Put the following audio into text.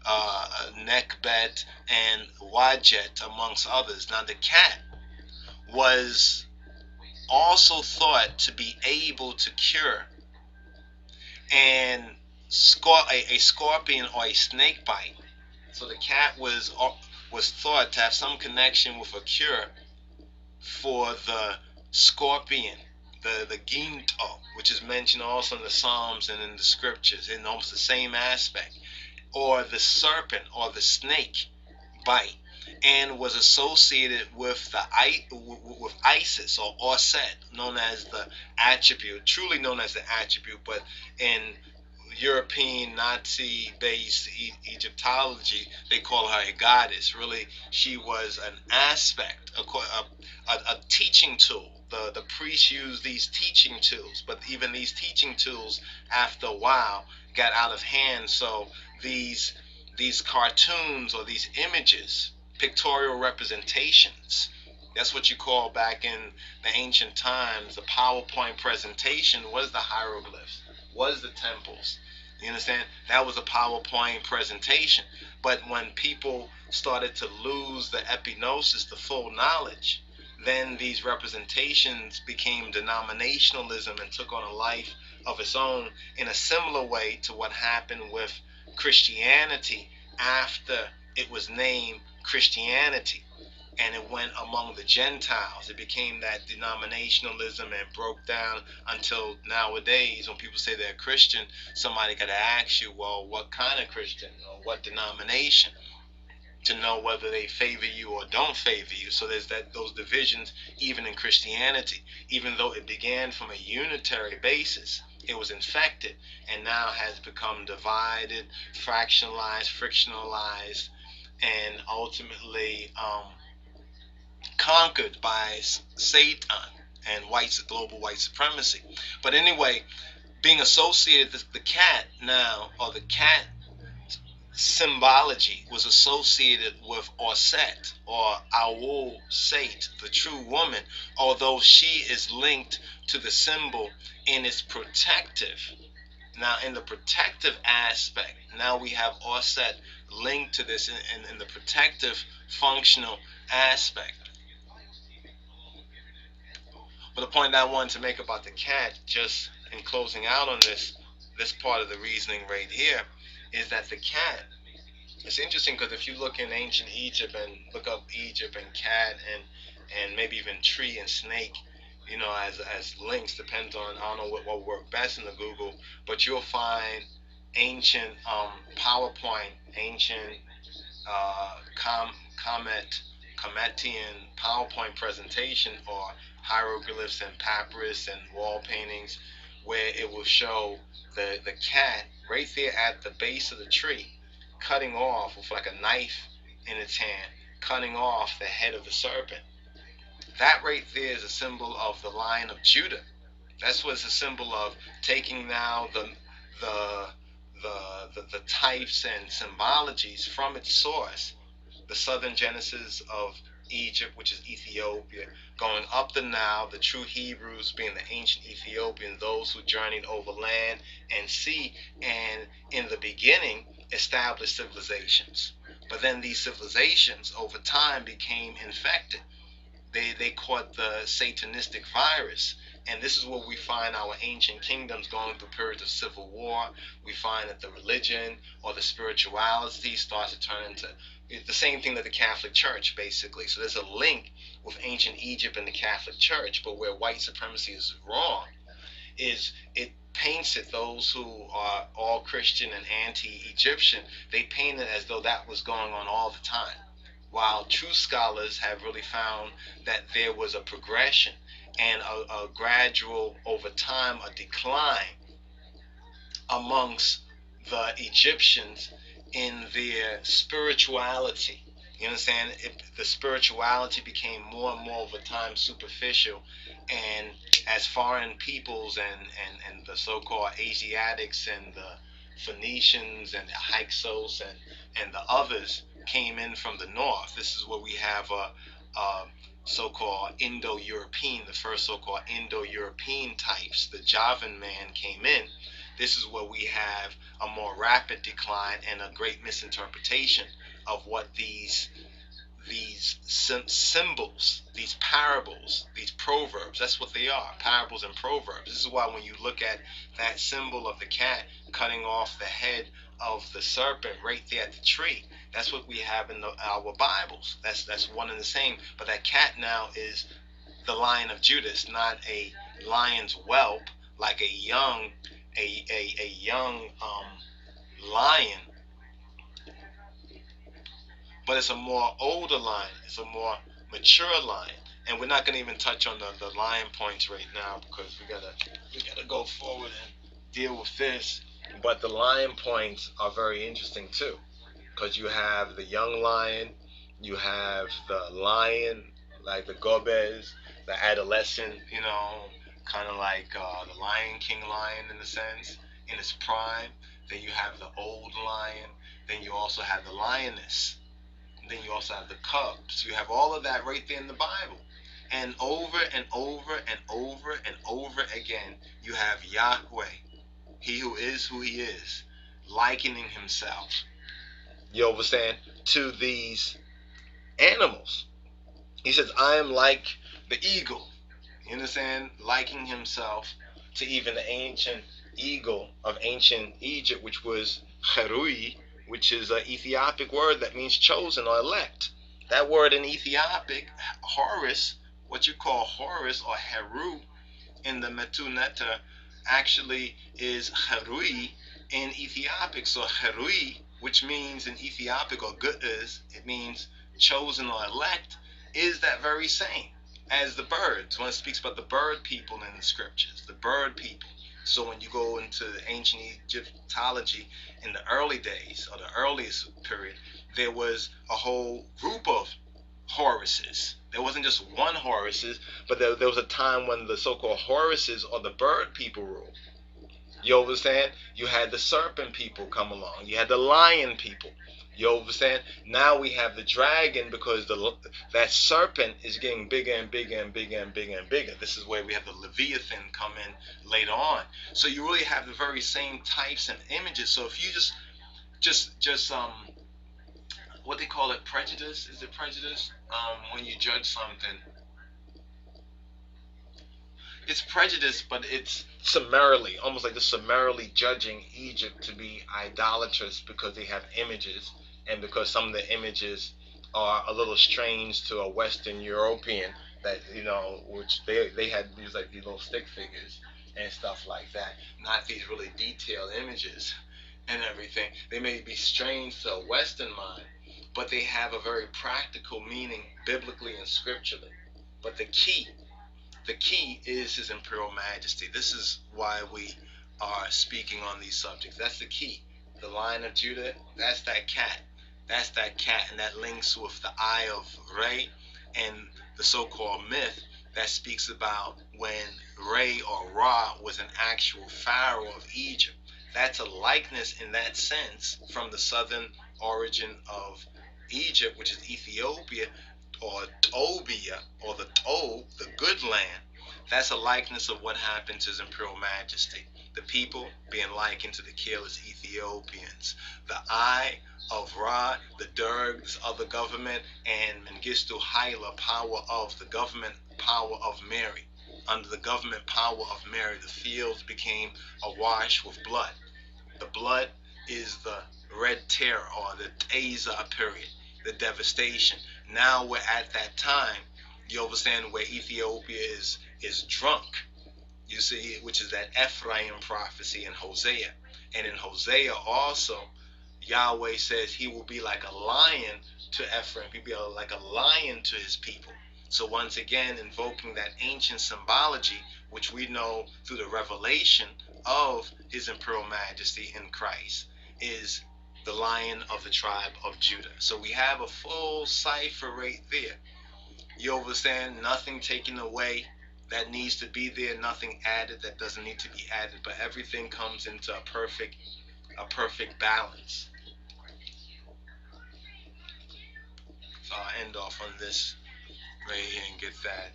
Nekbet, and Wajet, amongst others. Now, the cat was also thought to be able to cure and a scorpion or a snake bite. So the cat was thought to have some connection with a cure for the scorpion, the ginto, which is mentioned also in the Psalms and in the scriptures in almost the same aspect, or the serpent or the snake bite, and was associated with with Isis or Orset, known as the attribute, truly known as the attribute, but in European Nazi-based Egyptology, they call her a goddess. Really, she was an aspect, a teaching tool. The priests used these teaching tools, but even these teaching tools, after a while, got out of hand. So these cartoons or these images, pictorial representations, that's what you call back in the ancient times, the PowerPoint presentation was the hieroglyphs, was the temples. You understand? That was a PowerPoint presentation. But when people started to lose the epignosis, the full knowledge, then these representations became denominationalism and took on a life of its own, in a similar way to what happened with Christianity after it was named Christianity and it went among the Gentiles. It became that denominationalism and broke down until nowadays when people say they're Christian, somebody got to ask you, well, what kind of Christian or what denomination, to know whether they favor you or don't favor you. So there's those divisions even in Christianity. Even though it began from a unitary basis, it was infected and now has become divided, fractionalized, frictionalized, and ultimately conquered by Satan and global white supremacy. But anyway, being associated, the cat now, or the cat symbology, was associated with Orset or Awul Sate, the true woman, although she is linked to the symbol in its protective. Now, in the protective aspect, now we have Orset linked to this in the protective functional aspect. But the point that I wanted to make about the cat, just in closing out on this part of the reasoning right here, is that the cat, it's interesting because if you look in ancient Egypt and look up Egypt and cat and maybe even tree and snake, you know, as links, depends on, I don't know what will work best in the Google, but you'll find ancient PowerPoint, ancient Cometian PowerPoint presentation, or hieroglyphs and papyrus and wall paintings, where it will show the cat right there at the base of the tree, cutting off with like a knife in its hand, cutting off the head of the serpent. That right there is a symbol of the Lion of Judah. That's what it's a symbol of, taking now the types and symbologies from its source, the southern genesis of Egypt, which is Ethiopia, going up the Nile, the true Hebrews being the ancient Ethiopians, those who journeyed over land and sea, and in the beginning established civilizations. But then these civilizations over time became infected. They caught the satanistic virus. And this is where we find our ancient kingdoms going through periods of civil war. We find that the religion or the spirituality starts to turn into the same thing that the Catholic Church, basically. So there's a link with ancient Egypt and the Catholic Church, but where white supremacy is wrong is it paints it, those who are all Christian and anti-Egyptian, they paint it as though that was going on all the time, while true scholars have really found that there was a progression and a gradual, over time, a decline amongst the Egyptians in their spirituality. You understand? The spirituality became more and more over time superficial, and as foreign peoples and the so-called Asiatics and the Phoenicians and the Hyksos and the others came in from the north, this is where we have a so-called Indo-European, the first so-called Indo-European types. The Javan man came in, this is where we have a more rapid decline and a great misinterpretation of what these symbols, these parables, these proverbs, that's what they are, parables and proverbs. This is why when you look at that symbol of the cat cutting off the head of the serpent right there at the tree, that's what we have in our Bibles. That's one and the same. But that cat now is the Lion of Judah. It's not a lion's whelp like a young lion, but it's a more older lion. It's a more mature lion. And we're not going to even touch on the lion points right now because we gotta go forward and deal with this. But the lion points are very interesting too, because you have the young lion, you have the lion like the gobes, the adolescent, kind of like the Lion King lion in a sense, in its prime. Then you have the old lion. Then you also have the lioness. Then you also have the cubs. You have all of that right there in the Bible. And over and over and over and over again, you have Yahweh, he who he is, likening himself, you understand, to these animals. He says, I am like the eagle. You understand? Likening himself to even the ancient eagle of ancient Egypt, which was Cherui, which is an Ethiopic word that means chosen or elect. That word in Ethiopic, Horus, what you call Horus or Heru in the Metuneta, actually is Cherui in Ethiopic. So Cherui, which means in Ethiopic, or Qidus, it means chosen or elect, is that very same as the birds when it speaks about the bird people in the scriptures, the bird people. So when you go into ancient Egyptology in the early days, or the earliest period, there was a whole group of Horuses. There wasn't just one Horuses, but there was a time when the so-called Horuses, or the bird people, ruled. You understand? You had the serpent people come along. You had the lion people. You understand? Now we have the dragon, because that serpent is getting bigger and bigger and bigger and bigger and bigger. This is where we have the Leviathan come in later on. So you really have the very same types and images. So if you just what they call it, prejudice? Is it prejudice? When you judge something, it's prejudice, but it's summarily, almost like the summarily judging Egypt to be idolatrous because they have images, and because some of the images are a little strange to a Western European, that which they had these like these little stick figures and stuff like that, not these really detailed images and everything. They may be strange to a Western mind, but they have a very practical meaning biblically and scripturally. But the key is His Imperial Majesty. This is why we are speaking on these subjects. That's the key. The Lion of Judah, that's that cat. That's that cat, and that links with the Eye of Re and the so-called myth that speaks about when Re or Ra was an actual pharaoh of Egypt. That's a likeness in that sense from the southern origin of Egypt, which is Ethiopia, or Tobia, or the good land. That's a likeness of what happened to His Imperial Majesty. The people being likened to the careless Ethiopians. The Eye of Ra, the Derg, this other government, and Mengistu Haile, power of the government, power of Mary. Under the government power of Mary, the fields became awash with blood. The blood is the Red Terror, or the Teza period, the devastation. Now we're at that time, you understand, where Ethiopia is drunk, you see, which is that Ephraim prophecy in Hosea. And in Hosea also, Yahweh says He will be like a lion to Ephraim. He'll be like a lion to His people. So once again, invoking that ancient symbology, which we know through the revelation of His Imperial Majesty in Christ, is the Lion of the tribe of Judah. So we have a full cipher right there. You understand? Nothing taken away that needs to be there, nothing added that doesn't need to be added, but everything comes into a perfect balance. So I'll end off on this right here and get that.